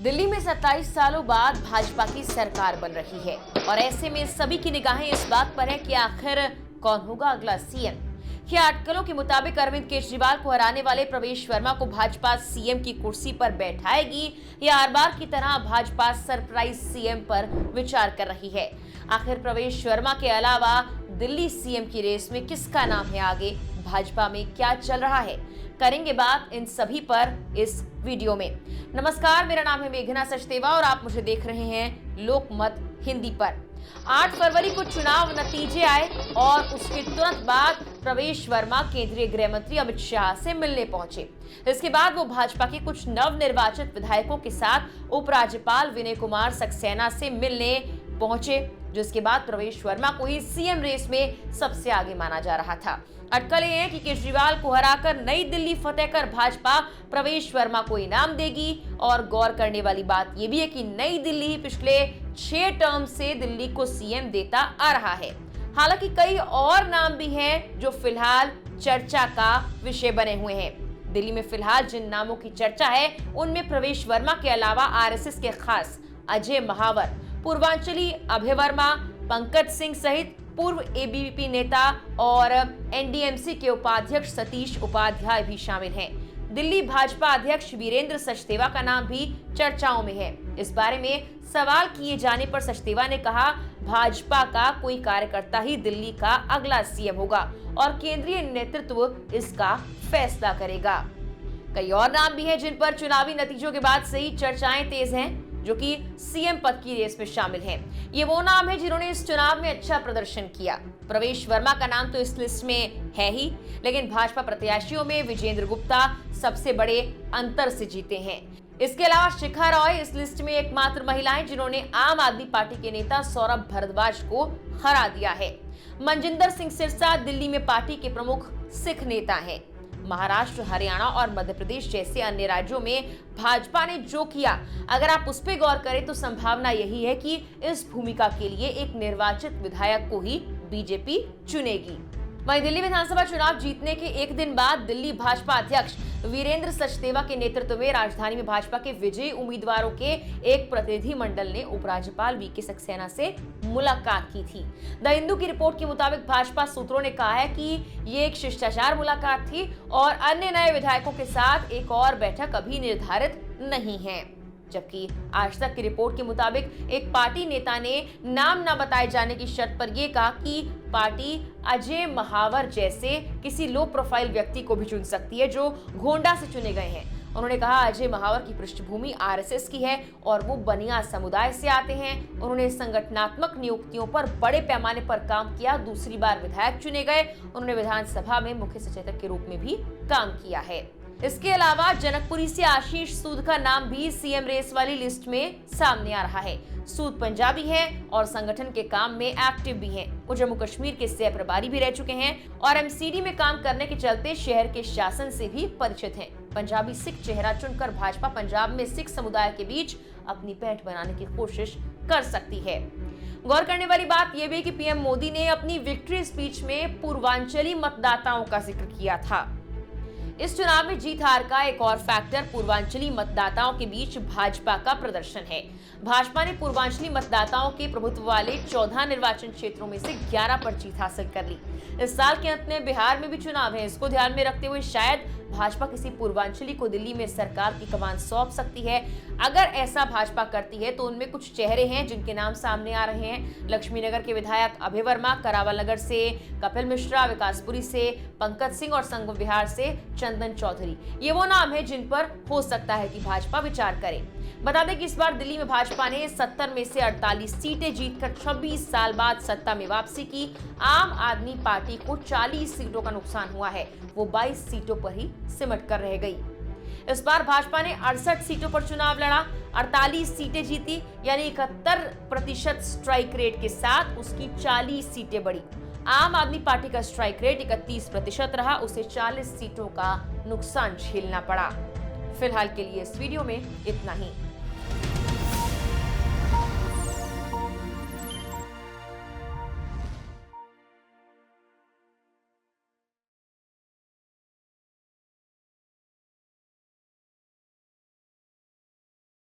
दिल्ली में 27 सालों बाद भाजपा की सरकार बन रही है और ऐसे में सभी की निगाहें इस बात पर है कि आखिर कौन होगा अगला सीएम। क्या अटकलों के मुताबिक अरविंद केजरीवाल को हराने वाले प्रवेश वर्मा को भाजपा सीएम की कुर्सी पर बैठाएगी या हर बार की तरह भाजपा सरप्राइज सीएम पर विचार कर रही है। आखिर प्रवेश वर्मा के अलावा दिल्ली सीएम की रेस में किसका नाम है आगे, भाजपा में क्या चल रहा है, करेंगे बात इन सभी पर इस वीडियो में। नमस्कार, मेरा नाम है मेघना सचदेवा और आप मुझे देख रहे हैं लोकमत हिंदी पर। 8 फरवरी को चुनाव नतीजे आए और उसके तुरंत बाद प्रवेश वर्मा केंद्रीय गृह मंत्री अमित शाह से मिलने पहुंचे। इसके बाद वो भाजपा के कुछ नवनिर्वाचित विधायकों के साथ उपराज्यपाल विनय कुमार सक्सेना से मिलने पहुंचे, जिसके बाद प्रवेश वर्मा को ही सीएम रेस में सबसे आगे माना जा रहा था। अटकल ये है कि केजरीवाल को हराकर नई दिल्ली फतेह कर भाजपा प्रवेश वर्मा को इनाम देगी और गौर करने वाली बात यह भी है कि नई दिल्ली ही पिछले 6 टर्म से दिल्ली को सीएम देता आ रहा है। हालांकि कई और नाम भी हैं जो फिलहाल चर्चा का विषय बने हुए हैं। दिल्ली में फिलहाल जिन नामों की चर्चा है उनमें प्रवेश वर्मा के अलावा आरएसएस के खास अजय महावर, पूर्वांचली अभय वर्मा, पंकज सिंह सहित पूर्व एबीवीपी नेता और एनडीएमसी के उपाध्यक्ष सतीश उपाध्याय भी शामिल हैं। दिल्ली भाजपा अध्यक्ष वीरेंद्र सचदेवा का नाम भी चर्चाओं में है। इस बारे में सवाल किए जाने पर सचदेवा ने कहा, भाजपा का कोई कार्यकर्ता ही दिल्ली का अगला सीएम होगा और केंद्रीय नेतृत्व इसका फैसला करेगा। कई और नाम भी हैं जिन पर चुनावी नतीजों के बाद से ही चर्चाएं तेज हैं, जो कि सीएम पद की रेस में शामिल हैं। ये वो नाम है जिन्होंने इस चुनाव में अच्छा प्रदर्शन किया। प्रवेश वर्मा का नाम तो इस लिस्ट में है ही, लेकिन भाजपा प्रत्याशियों में विजेंद्र गुप्ता सबसे बड़े अंतर से जीते हैं। इसके अलावा शिखा रॉय इस लिस्ट में एकमात्र महिला हैं जिन्होंने आम आदमी पार्टी के नेता सौरभ भारद्वाज को हरा दिया है। मनजिंदर सिंह सिरसा दिल्ली में पार्टी के प्रमुख सिख नेता हैं। महाराष्ट्र, हरियाणा और मध्य प्रदेश जैसे अन्य राज्यों में भाजपा ने जो किया, अगर आप उस पर गौर करें तो संभावना यही है कि इस भूमिका के लिए एक निर्वाचित विधायक को ही बीजेपी चुनेगी। वहीं दिल्ली विधानसभा चुनाव जीतने के एक दिन बाद दिल्ली भाजपा अध्यक्ष वीरेंद्र सचदेवा के नेतृत्व में राजधानी में भाजपा के विजयी उम्मीदवारों के एक प्रतिनिधि मंडल ने उपराज्यपाल वीके सक्सेना से मुलाकात की थी। द हिंदू की रिपोर्ट के मुताबिक भाजपा सूत्रों ने कहा है कि ये एक शिष्टाचार मुलाकात थी और अन्य नए विधायकों के साथ एक और बैठक अभी निर्धारित नहीं है। जबकि आज तक की रिपोर्ट के मुताबिक एक पार्टी नेता ने नाम न बताए जाने की शर्त पर यह कहा कि पार्टी अजय महावर जैसे किसी लो प्रोफाइल व्यक्ति को भी चुन सकती है जो गोंडा से चुने गए हैं। उन्होंने कहा, अजय महावर की पृष्ठभूमि आरएसएस की है और वो बनिया समुदाय से आते हैं। उन्होंने संगठनात्मक नियुक्तियों पर बड़े पैमाने पर काम किया, दूसरी बार विधायक चुने गए। उन्होंने विधानसभा में मुख्य सचेतक के रूप में भी काम किया है। इसके अलावा जनकपुरी से आशीष सूद का नाम भी सीएम रेस वाली लिस्ट में सामने आ रहा है। सूद पंजाबी हैं और संगठन के काम में एक्टिव भी हैं। वो जम्मू कश्मीर के सह प्रभारी भी रह चुके हैं और एमसीडी में काम करने के चलते शहर के शासन से भी परिचित हैं। पंजाबी सिख चेहरा चुनकर भाजपा पंजाब में सिख समुदाय के बीच अपनी पैठ बनाने की कोशिश कर सकती है। गौर करने वाली बात यह भी है कि पीएम मोदी ने अपनी विक्ट्री स्पीच में पूर्वांचली मतदाताओं का जिक्र किया था। इस चुनाव में जीत हार का एक और फैक्टर पूर्वांचली मतदाताओं के बीच भाजपा का प्रदर्शन है। भाजपा ने पूर्वांचली मतदाताओं के प्रभुत्व वाले 14 निर्वाचन क्षेत्रों में से 11 पर जीत हासिल कर ली। इस साल के अंत में बिहार में भी चुनाव है। इसको ध्यान में रखते हुए शायद भाजपा किसी पूर्वांचली को दिल्ली में सरकार की कमान सौंप सकती है। अगर ऐसा भाजपा करती है तो उनमें कुछ चेहरे हैं जिनके नाम सामने आ रहे हैं। लक्ष्मीनगर के विधायक अभय वर्मा, करावल नगर से कपिल मिश्रा, विकासपुरी से पंकज सिंह और संगम विहार से चंदन चौधरी, ये वो नाम है जिन पर हो सकता है कि भाजपा विचार करे। बता दें कि इस बार दिल्ली में भाजपा ने 70 में से 48 सीटें जीतकर 26 साल बाद सत्ता में वापसी की। आम आदमी पार्टी को 40 सीटों का नुकसान हुआ है, वो 22 सीटों पर ही सिमट कर रह गई। इस बार भाजपा ने 68 सीटों पर चुनाव लड़ा, 48 सीटें जीती, यानी 71% स्ट्राइक रेट के साथ उसकी 40 सीटें बढ़ी। आम आदमी पार्टी का स्ट्राइक रेट 31% रहा, उसे 40 सीटों का नुकसान झेलना पड़ा। फिलहाल के लिए इस वीडियो में इतना ही।